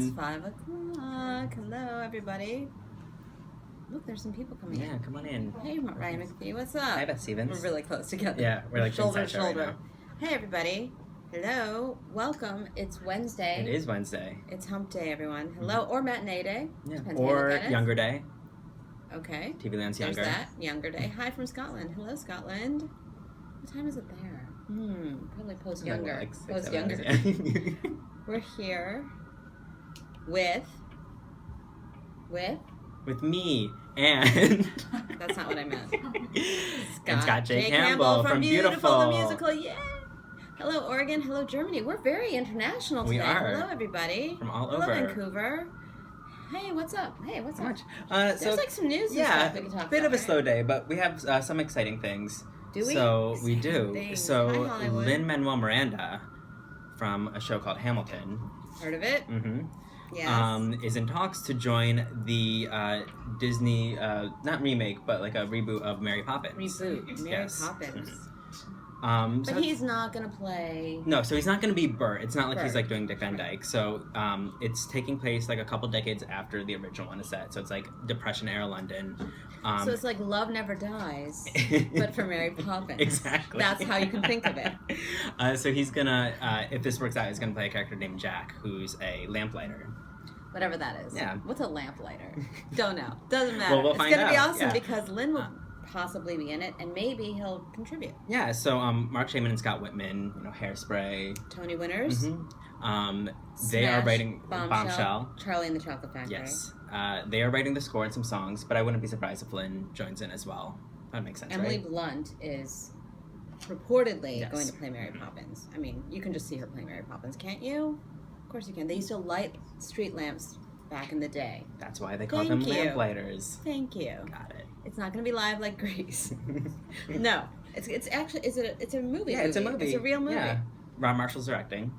It's 5 o'clock. Hello, everybody. Look, there's some people coming in. Yeah, come on in. Hey, Ryan McPhee, what's up? Hi, Beth Stevens. We're really close together. Yeah, we're like shoulder to shoulder. shoulder. Hey, everybody. Hello. Welcome. It's Wednesday. It is Wednesday. It's hump day, everyone. Hello, or matinee day. Yeah. Depends how you look Or at it. Younger Day. Okay. TV Land's There's Younger. that. Younger day. Hi from Scotland. Hello, Scotland. What time is it there? Probably post younger. Like 6, Post 7 younger. hours, yeah. We're here with With me and that's not what I meant. and Scott J. Campbell from Beautiful the Musical. Yeah. Hello, Oregon. Hello, Germany. We're very international today. We are. Hello, everybody. From all Hello, over. Vancouver. Hey, what's up? Hey, what's up? There's There's like some news and stuff we can talk bit about. of a right? slow day, but we have some exciting things. Do we? So we Exciting do. things. So Hi, Hollywood. Lin-Manuel Miranda from a show called Hamilton. Heard of it? Mm-hmm. Yes. Is in talks to join the Disney, not remake, but like a reboot of Mary Poppins. Reboot. Mary Yes. Poppins. So But he's not going to play... No, so he's not going to be Bert. It's not like he's Bert. like doing Dick Van Dyke. So it's taking place like a couple decades after the original one is set. So it's like Depression era London. So it's like Love Never Dies, but for Mary Poppins. Exactly. That's how you can think of it. So he's gonna, if this works out, he's gonna play a character named Jack, who's a lamplighter. Whatever that is. Yeah. What's a lamplighter? Don't know. Doesn't matter. Well, we'll it's find going to be out, awesome yeah. because Lynn will possibly be in it, and maybe he'll contribute. Yeah. So Mark Shaman and Scott Whitman, Hairspray. Tony Winners. Mm-hmm. They Smash, are writing Bombshell. Charlie and the Chocolate Factory. Yes. They are writing the score and some songs, but I wouldn't be surprised if Lynn joins in as well. That makes sense, Emily right? Blunt is reportedly Yes. going to play Mary Poppins. I mean, you can just see her playing Mary Poppins, can't you? Of course you can. They used to light street lamps back in the day. That's why they call Thank them you. lamplighters. Thank you. Got it. It's not going to be live like Grease. No, it's actually it's a movie. Yeah, it's a movie. It's a real movie. Yeah. Rob Marshall's directing,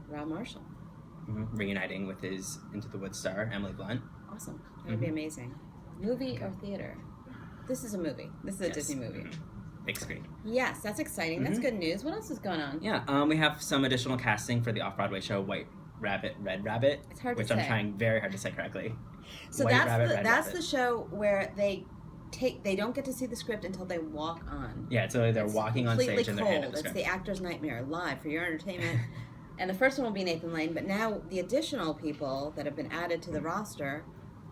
Rob Marshall. reuniting with his Into the Woods star Emily Blunt. Awesome. That would be amazing. Movie or theater? This is a movie. This is a Yes. Disney movie. Big screen. Yes, that's exciting. That's good news. What else is going on? Yeah, we have some additional casting for the off-Broadway show White Rabbit, Red Rabbit. It's hard to which say. I'm trying very hard to say correctly. So White that's Rabbit, the Red that's Rabbit. the show where they don't get to see the script until they walk on. Yeah, so they're It's walking on completely stage and they're cold. handed the It's script. the actor's nightmare live for your entertainment. And the first one will be Nathan Lane, but now the additional people that have been added to the roster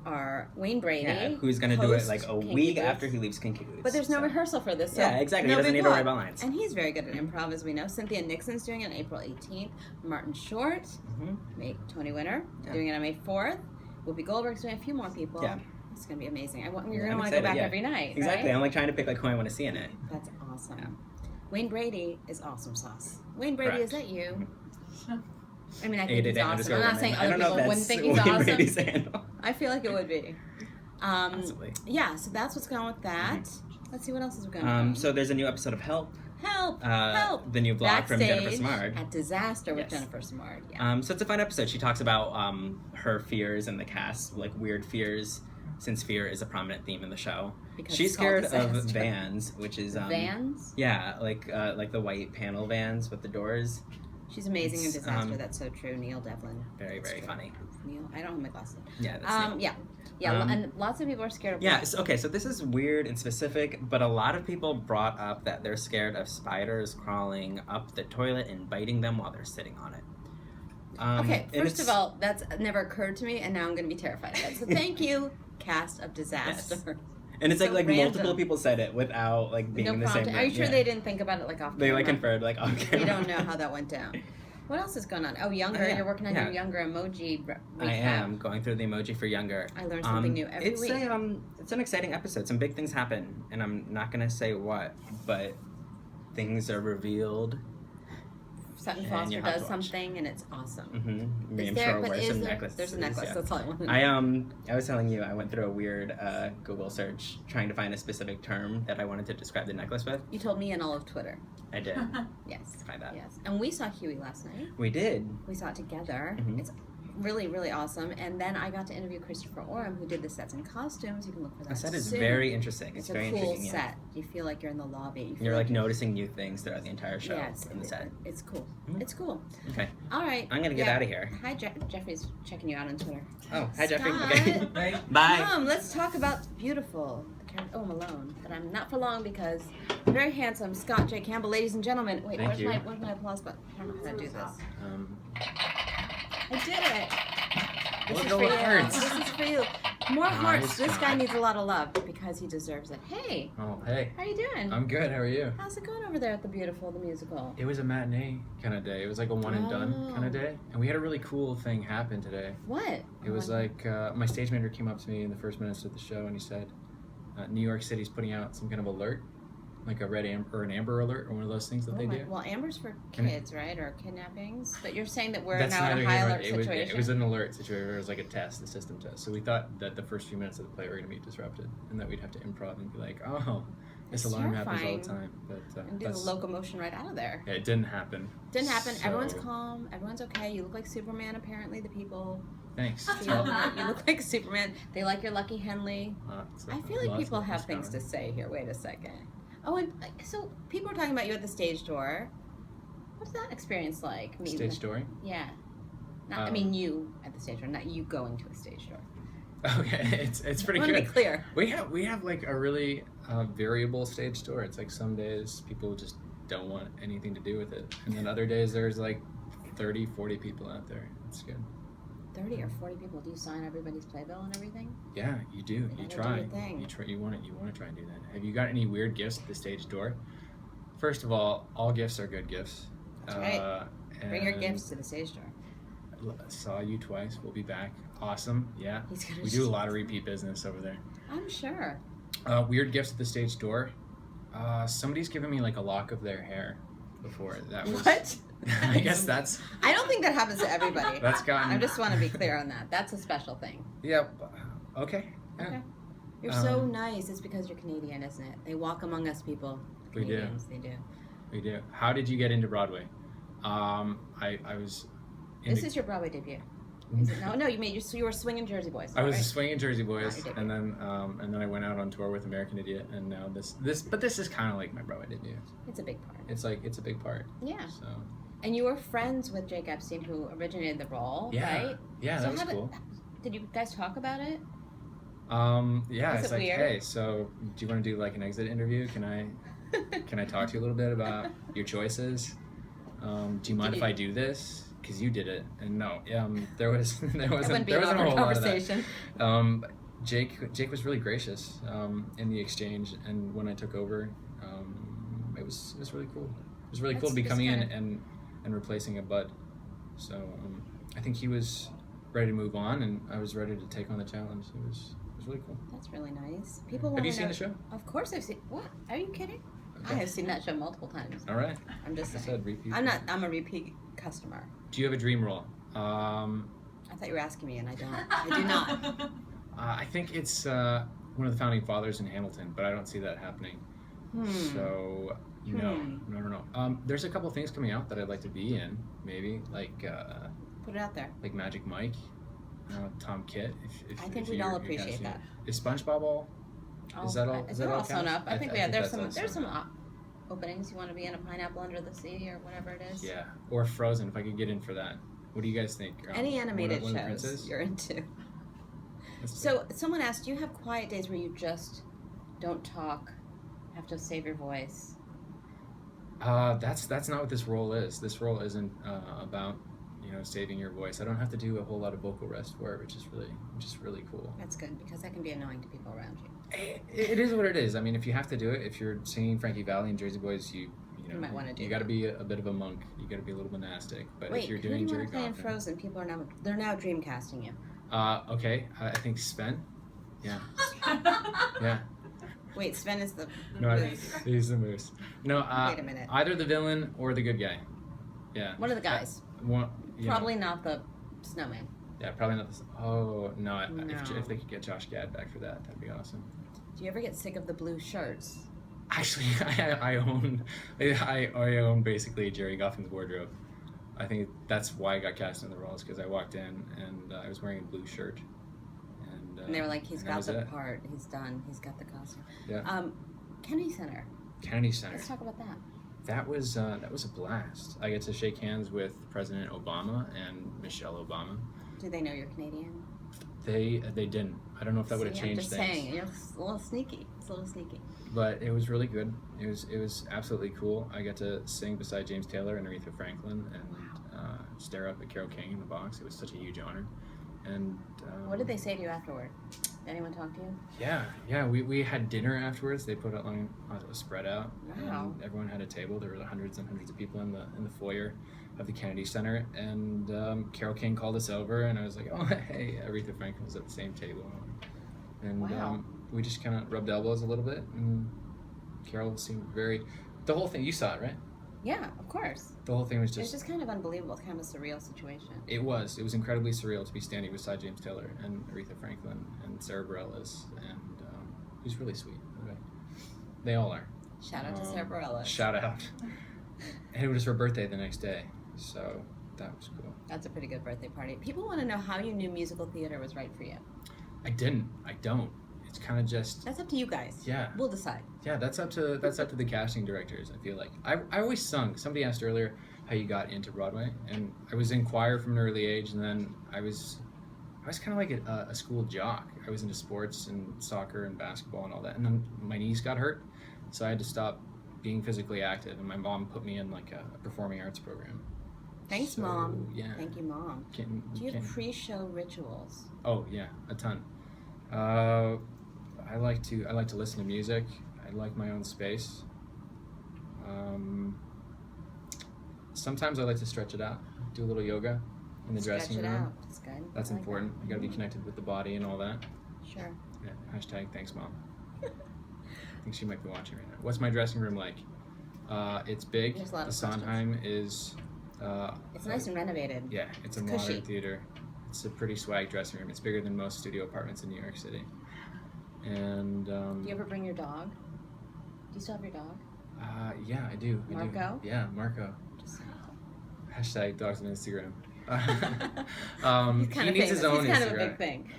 are Wayne Brady. Yeah, who's going to do it host like a Kinky week Boots. after he leaves Kinky Boots. But there's no so. rehearsal for this. So Yeah, exactly. He no doesn't big need to write plot. about lines. And he's very good at improv, as we know. Cynthia Nixon's doing it on April 18th. Martin Short, Tony Winner, doing it on May 4th. Whoopi Goldberg's doing a few more people. Yeah. It's going to be amazing. You're going I'm to want to go excited, back yeah. every night, Exactly. right? I'm like trying to pick like who I want to see in it. That's awesome. Yeah. Wayne Brady is awesome sauce. Wayne Brady, Correct. is that you? I mean, I A think to he's day awesome. underscore I'm not woman. saying I other don't know if people wouldn't that's think he's Wayne awesome. Brady's handle. I feel like it would be. Possibly. Yeah, so that's what's going on with that. Let's see what else is going on. So there's a new episode of Help. Help! The new vlog from Jennifer Backstage Simard. at Disaster with Yes. Jennifer Simard. Yeah. So it's a fun episode. She talks about her fears in the cast, like weird fears, since fear is a prominent theme in the show. Because She's it's called scared of Disaster. vans, which is Vans? Yeah, like the white panel vans with the doors. She's amazing in It's, Disaster. That's so true. Neil Devlin. Very, That's very true. funny. Neil? I don't have my glasses. Yeah, that's Neil. Yeah, and lots of people are scared of Yeah, black. okay, so this is weird and specific, but a lot of people brought up that they're scared of spiders crawling up the toilet and biting them while they're sitting on it. Okay, and first of all, that's never occurred to me, and now I'm going to be terrified of it. So thank you, cast of Disaster. Yes. And it's So like random. multiple people said it without like being No in the same prompt. room. Are you sure Yeah. they didn't think about it like off They camera? like conferred like off camera. We don't know how that went down. What else is going on? Oh, Younger. Yeah, You're working on yeah. your Younger emoji recap. I am going through the emoji for Younger. I learn something new every it's week. It's an exciting episode. Some big things happen, and I'm not gonna say what, but things are revealed. Sutton and Foster you have does to watch. something, and it's awesome. Me Is and there? Cheryl But wear is some there? necklaces. There's a necklace. Yeah. That's all I want to know. I was telling you I went through a weird Google search trying to find a specific term that I wanted to describe the necklace with. You told me and all of Twitter. I did Yes. find that. Yes. And we saw Huey last night. We did. We saw it together. Mhm. It's really, really awesome. And then I got to interview Christopher Oram, who did the sets and costumes. You can look for that. The set is soon. very interesting. It's very a cool intriguing. set. You feel like you're in the lobby. You're like noticing new things throughout the entire show from the set. It's cool. Mm-hmm. It's cool. Okay. All right. I'm gonna get out of here. Hi, Jeffrey's checking you out on Twitter. Oh, hi, Jeffrey. Scott. Okay. Bye. Come, let's talk about beautiful. Malone. But I'm not for long because very handsome Scott J. Campbell, ladies and gentlemen. Wait, where's my applause button? I don't know how to do this. I did it. This is for you. Hearts. This is for you. More hearts. This guy needs a lot of love because he deserves it. Hey. Oh, hey. How you doing? I'm good. How are you? How's it going over there at the Beautiful, the musical? It was a matinee kind of day. It was like a one and done kind of day. And we had a really cool thing happen today. What? It was like my stage manager came up to me in the first minutes of the show and he said, New York City's putting out some kind of alert, like a red amber or an amber alert or one of those things that they do. Well, amber's for kids, right? Or kidnappings. But you're saying that we're That's now in a high alert situation. It was an alert situation where it was like a test, a system test. So we thought that the first few minutes of the play were going to be disrupted and that we'd have to improv and be like, oh, this alarm happens all the time. But and do the locomotion right out of there. Yeah, it didn't happen. Didn't happen. So... Everyone's calm. Everyone's okay. You look like Superman, apparently, the people. Thanks. You look like Superman. They like your Lucky Henley. I feel like people have things to say here. Wait a second. Oh, and so people were talking about you at the stage door. What's that experience like? Stage door? Yeah. I mean you at the stage door, not you going to a stage door. Okay, it's pretty good. Let me be clear. We have like a really variable stage door. It's like some days people just don't want anything to do with it, and then other days there's like 30, 40 people out there. It's good. 30 or 40 people. Do you sign everybody's playbill and everything? Yeah, you do. You try. You want to try and do that. Have you got any weird gifts at the stage door? First of all gifts are good gifts. That's right. Bring your gifts to the stage door. Saw you twice. We'll be back. Awesome. Yeah. We do a lot of repeat business over there. I'm sure. Weird gifts at the stage door. Somebody's given me like a lock of their hair before. That was what? I guess that's. I don't think that happens to everybody. That's gotten. I just want to be clear on that. That's a special thing. Yeah. Okay. Yeah. Okay. You're so nice. It's because you're Canadian, isn't it? They walk among us, people. Canadians, we do. They do. We do. How did you get into Broadway? I was. This is your Broadway debut. Is it? No. You were swinging Jersey Boys. I was swinging Jersey Boys, and then I went out on tour with American Idiot, and now this. But this is kind of like my Broadway debut. It's a big part. It's a big part. Yeah. So. And you were friends with Jake Epstein, who originated the role, right? Yeah, that was cool. Did you guys talk about it? Yeah, Was it's it like, weird? hey, so do you want to do like an exit interview? Can I talk to you a little bit about your choices? Do you mind if I do this? Because you did it, and no, there wasn't a whole lot of that. Jake was really gracious in the exchange, and when I took over, it was really cool. It was really cool to be coming in and replacing a Bud. So I think he was ready to move on, and I was ready to take on the challenge. It was really cool. That's really nice. People have you seen the show? Of course I've seen. What? Are you kidding? Okay. I have seen that show multiple times. All right. I'm just saying. I said repeat. I'm a repeat customer. Do you have a dream role? I thought you were asking me, and I don't. I do not. I think it's one of the founding fathers in Hamilton, but I don't see that happening. So no. There's a couple things coming out that I'd like to be in. Maybe like. Put it out there. Like Magic Mike, Tom Kitt. I think we'd all appreciate that. Is SpongeBob all? Is that all? Is that all sewn up? I think there's some up. openings. You want to be in a Pineapple Under the Sea or whatever it is. Yeah, or Frozen if I could get in for that. What do you guys think? Any animated shows you're into. So someone asked, do you have quiet days where you just don't talk, have to save your voice? That's not what this role is. This role isn't about saving your voice. I don't have to do a whole lot of vocal rest for it, which is really cool. That's good because that can be annoying to people around you. It is what it is. I mean, if you have to do it, if you're singing Frankie Valli and Jersey Boys, you might want to do. You got to be a bit of a monk. You got to be a little monastic. But wait, if you're doing Jerry Goffin, in Frozen, people are now dreamcasting you. Okay. I think Sven. Yeah. Yeah. Wait, Sven is the moose. He's the moose. No. Wait a minute. Either the villain or the good guy. Yeah. One of the guys. Probably not the snowman. Yeah, probably not the. Oh no! If they could get Josh Gad back for that, that'd be awesome. Do you ever get sick of the blue shirts? Actually, I own basically Jerry Goffin's wardrobe. I think that's why I got cast in the role, is because I walked in and I was wearing a blue shirt. And they were like, he's got the it. part. He's done. He's got the costume. Yeah. Kennedy Center. Kennedy Center. Let's talk about that. That was a blast. I get to shake hands with President Obama and Michelle Obama. Do they know you're Canadian? They didn't. I don't know if that would have changed I'm just things. saying, you're a little sneaky. It's a little sneaky. But it was really good. It was absolutely cool. I got to sing beside James Taylor and Aretha Franklin and stare up at Carole King in the box. It was such a huge honor. And what did they say to you afterward? Did anyone talk to you? Yeah. We had dinner afterwards. They put it on a spread out. Wow. And everyone had a table. There were hundreds and hundreds of people in the foyer of the Kennedy Center. And Carole King called us over, and I was like, oh, hey, Aretha Franklin was at the same table. And wow. We just kind of rubbed elbows a little bit, and Carole seemed the whole thing, you saw it, right? Yeah, of course. The whole thing was It's just kind of unbelievable. It's kind of a surreal situation. It was incredibly surreal to be standing beside James Taylor and Aretha Franklin and Sarah Bareilles, and who's really sweet. Okay. They all are. Shout out to Sarah Bareilles. Shout out. And it was her birthday the next day, so that was cool. That's a pretty good birthday party. People want to know how you knew musical theater was right for you. I don't. It's kind of just. That's up to you guys. Yeah. We'll decide. Yeah, that's up to the casting directors. I feel like I always sung. Somebody asked earlier how you got into Broadway, and I was in choir from an early age, and then I was kind of like a school jock. I was into sports and soccer and basketball and all that, and then my knees got hurt, so I had to stop being physically active, and my mom put me in like a performing arts program. Thanks, So, Mom. Yeah. Thank you, Mom. Do you have pre-show rituals? Oh yeah, a ton. I like to listen to music. I like my own space. Sometimes I like to stretch it out, do a little yoga in the dressing room. Stretch it out. That's good. That's important. You got to be connected with the body and all that. Sure. Yeah. Hashtag thanks, Mom. I think she might be watching right now. What's my dressing room like? It's big. There's a lot The of Sondheim is. It's nice and renovated. Yeah, it's a It's modern cushy. theater. It's a pretty swag dressing room. It's bigger than most studio apartments in New York City. And Do you ever bring your dog? Do you still have your dog? yeah, I do. Marco? Yeah, Marco. Just Hashtag dogs on Instagram. he's kind he of needs famous. his own He's kind Instagram. of a big thing.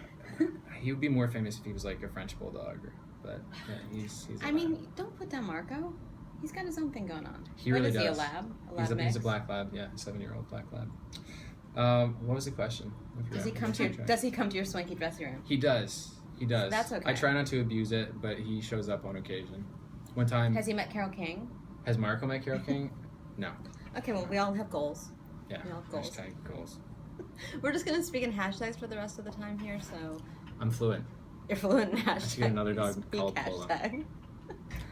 He would be more famous if he was like a French bulldog, but yeah, he's I mean, don't put down Marco. He's got his own thing going on. He really What is does. he, a lab? He's a black lab, yeah, 7-year-old black lab. What was the question? Does he come to your swanky dressing room? He does. That's okay. I try not to abuse it, but he shows up on occasion. One time. Has he met Carole King? Has Marco met Carole King? No. Okay, well, we all have goals. Yeah. We all have goals. Hashtag goals. We're just gonna speak in hashtags for the rest of the time here, so I'm fluent. you're fluent in hashtag. I should get another dog Speak called Polo. hashtag.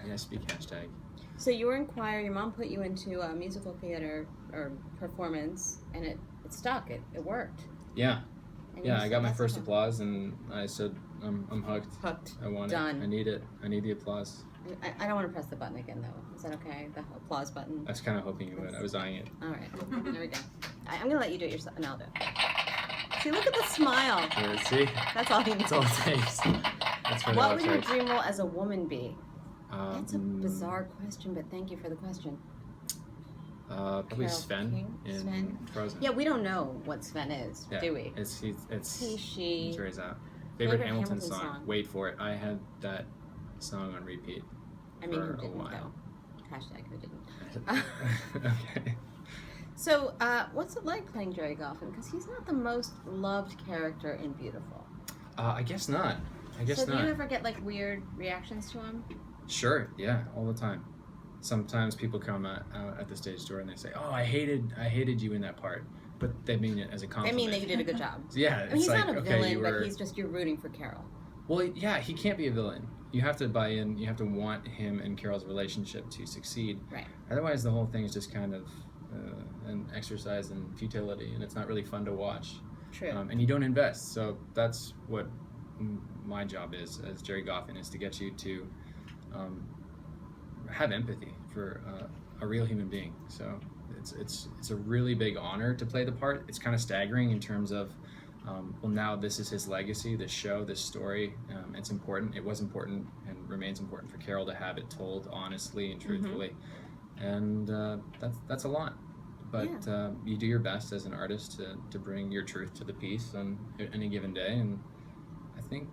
Yeah, speak hashtag. So you were in choir. Your mom put you into a musical theater or performance, and it stuck. It worked. Yeah. And Yeah, you I got my that's first okay. applause, and I said, I'm hooked. Hooked. I want Done. it. I need it. I need the applause. I don't want to press the button again, though. Is that okay? The applause button. I was kind of hoping you would. I was eyeing it. All right. There we go. I'm gonna let you do it yourself, and I'll do it. See, look at the smile. Here, see? That's all he needs. That's all it takes. That's what What it would your looks dream role as a woman be? like. That's a bizarre question, but thank you for the question. Probably Carole Sven King? in Sven? Frozen. Yeah, we don't know what Sven is, Yeah, do we? It's He, she. jury's out. Favorite Favorite Hamilton Hamilton song. song. Wait for it. I had that song on repeat. I mean, for who a didn't while. though? Hashtag who didn't. Okay. So, what's it like playing Jerry Goffin? Because he's not the most loved character in Beautiful. I guess not. I guess so not. do you ever get like weird reactions to him? Sure. Yeah. All the time. Sometimes people come out at the stage door and they say, "Oh, I hated you in that part," but they mean it as a They compliment. mean that you did a good job. Yeah. I mean, It's he's like, not a okay, villain, you were. but you're rooting for Carol. Well, yeah, he can't be a villain. You have to buy in. You have to want him and Carol's relationship to succeed. Right. Otherwise, the whole thing is just kind of an exercise in futility, and it's not really fun to watch. True. And you don't invest. So that's what my job is as Jerry Goffin, is to get you to have empathy for a real human being. So it's a really big honor to play the part. It's kind of staggering in terms of well, now this is his legacy, this show, this story. It's important. It was important and remains important for Carol to have it told honestly and truthfully. And that's a lot. but you do your best as an artist to bring your truth to the piece on any given day. And I think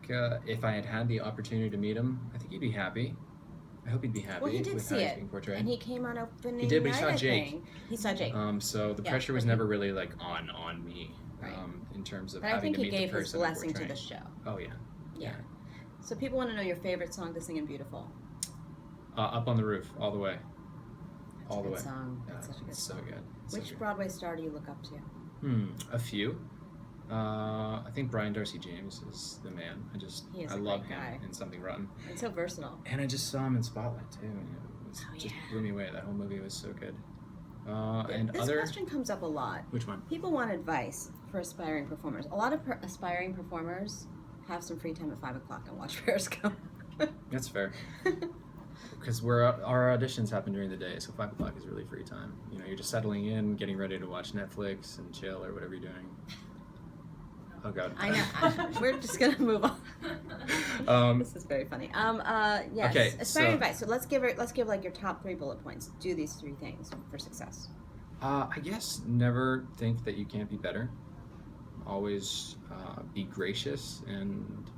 if I had the opportunity to meet him, I think he'd be happy. I hope he'd be happy. Well, he did with see how he's it, being portrayed. and he came on opening He did, but night, he saw I Jake. think. He saw Jake. So the pressure was never really like on me, Right. In terms of But I having think to he meet gave the his person blessing to portraying. the show. Oh yeah. Yeah. So people want to know your favorite song to sing in Beautiful. Up on the Roof, all the way. That's All a the good way. song. That's such a good It's song. so good. It's so Which good. Broadway star do you look up to? A few. I think Brian Darcy James is the man. He is I a love great him guy. in Something Rotten. And so versatile. And I just saw him in Spotlight too. And it was, just blew me away. That whole movie was so good. And This other. question comes up a lot. Which one? People want advice for aspiring performers. A lot of aspiring performers have some free time at 5 o'clock and watch Periscope. That's fair. Because our auditions happen during the day, so 5 o'clock is really free time. You know, you're just settling in, getting ready to watch Netflix and chill or whatever you're doing. Oh God. I know. We're just gonna move on. This is very funny. Yes. Okay, Aspiring so- advice. So let's give like your top 3 bullet points. Do these 3 things for success. I guess never think that you can't be better. Always be gracious and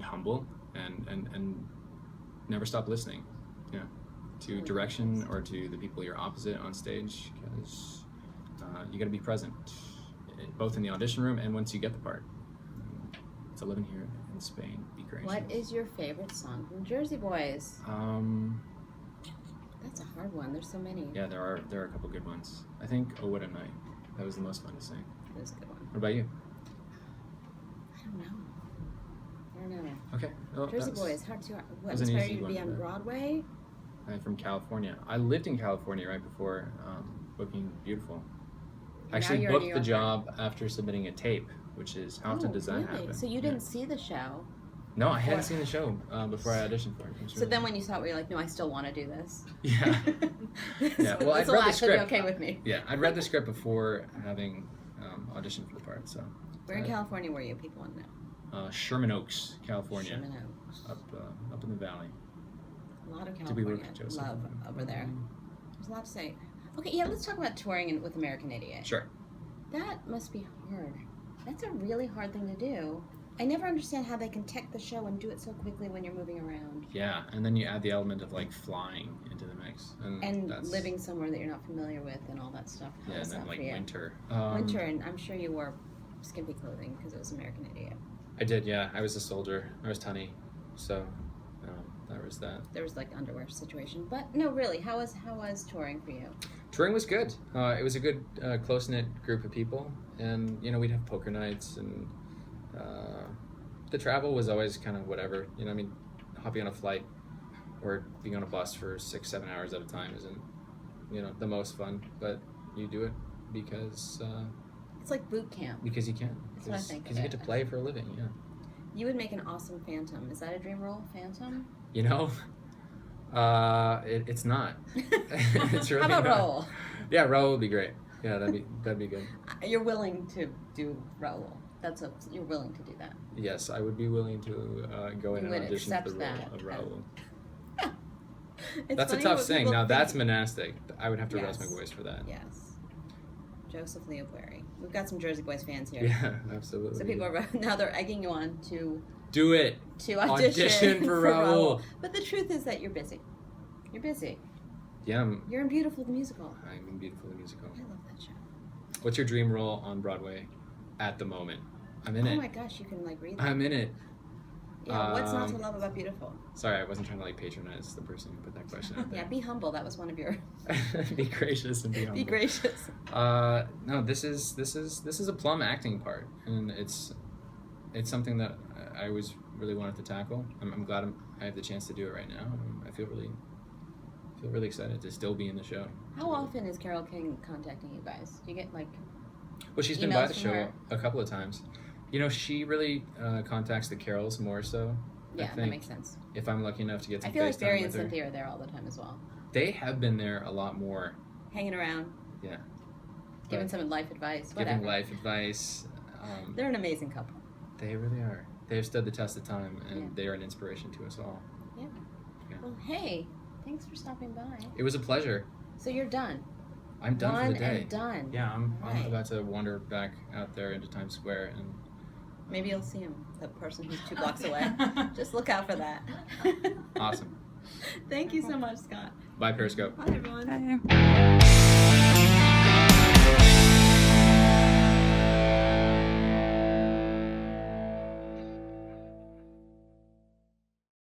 humble and never stop listening. Yeah, to direction or to the people you're opposite on stage, because you got to be present, both in the audition room and once you get the part. So living here in Spain, be gracious. What is your favorite song from Jersey Boys? That's a hard one. There's so many. Yeah, there are a couple good ones. I think "Oh What a Night." That was the most fun to sing. That was a good one. What about you? I don't know. Okay. Well, Jersey that's- Boys. Hard to. What was an inspired easy you to be one, on but- Broadway? I'm from California. I lived in California right before booking Beautiful. I actually you're a New booked the Yorker. job after submitting a tape, which is how often does that really? happen? So you Yeah. didn't see the show. No, I hadn't before- seen the show before I auditioned for it. It was So really- then when you saw it, were you like, no, I still want to do this? Yeah. Yeah, well, I'd this will read the actually be script. okay with me. Yeah, I'd read the script before having auditioned for the part. So Where in California were you? People want to know. Sherman Oaks, California, Sherman Oaks. up in the valley. A lot of Did we California work with Joseph? love over there. There's a lot to say. Okay, yeah, let's talk about touring with American Idiot. Sure. That must be hard. That's a really hard thing to do. I never understand how they can tech the show and do it so quickly when you're moving around. Yeah, and then you add the element of like flying into the mix, And that's, living somewhere that you're not familiar with and all that stuff. How Yeah, was and then that like for you? winter. Winter, and I'm sure you wore skimpy clothing because it was American Idiot. I did, yeah. I was a soldier. I was tunny, so that was that. There was like underwear situation, but no, really, how was touring for you? Touring was good. It was a good, close knit group of people, and we'd have poker nights, and the travel was always kind of whatever. I mean, hopping on a flight or being on a bus for 6-7 hours at a time isn't, the most fun, but you do it because It's like boot camp. you can. That's what I think Because of you get it. to play for a living. Yeah. You would make an awesome Phantom. Is that a dream role, Phantom? It's not. It's really How about not. Raoul? Yeah, Raoul would be great. Yeah, that'd be good. You're willing to do Raoul. You're willing to do that. Yes, I would be willing to go in You and would audition for the accept role that. of Raoul. It's That's a funny tough what thing. people Now that's think. monastic. I would have to raise my Yes. voice for that. Yes. Joseph Leo Blary. We've got some Jersey Boys fans here. Yeah, absolutely. So people are now they're egging you on to do it. audition for Raoul. But the truth is that you're busy. You're busy. Yeah, You're in Beautiful the musical. I'm in Beautiful the musical. I love that show. What's your dream role on Broadway at the moment? I'm in Oh it. my gosh, you can like read that. I'm in it. Yeah, what's not to love about Beautiful? Sorry, I wasn't trying to like patronize the person who put that question out there. Yeah, be humble. That was one of your. Be gracious and be humble. Be gracious. No, this is a plum acting part, and it's something that I always really wanted to tackle. I'm glad I have the chance to do it right now. I feel really excited to still be in the show. How often is Carole King contacting you guys? Do you get like? Well, she's been by emails the from show her? a couple of times. She really contacts the Carols more so. Yeah, I that think makes sense. if I'm lucky enough to get some I feel like FaceTime Barry and with her. Cynthia are there all the time as well, They have been there a lot more. hanging around, Yeah. giving But some life advice. Whatever. giving life advice. They're an amazing couple. They really are. They have stood the test of time, and Yeah. they are an inspiration to us all. Yeah. Yeah. Well, hey, thanks for stopping by. It was a pleasure. So you're done. I'm done for the day. And done. Yeah, I'm Right. about to wander back out there into Times Square and. Maybe you'll see him, the person who's 2 blocks away. Just look out for that. Awesome. Thank you so much, Scott. Bye, Periscope. Bye, everyone. Bye.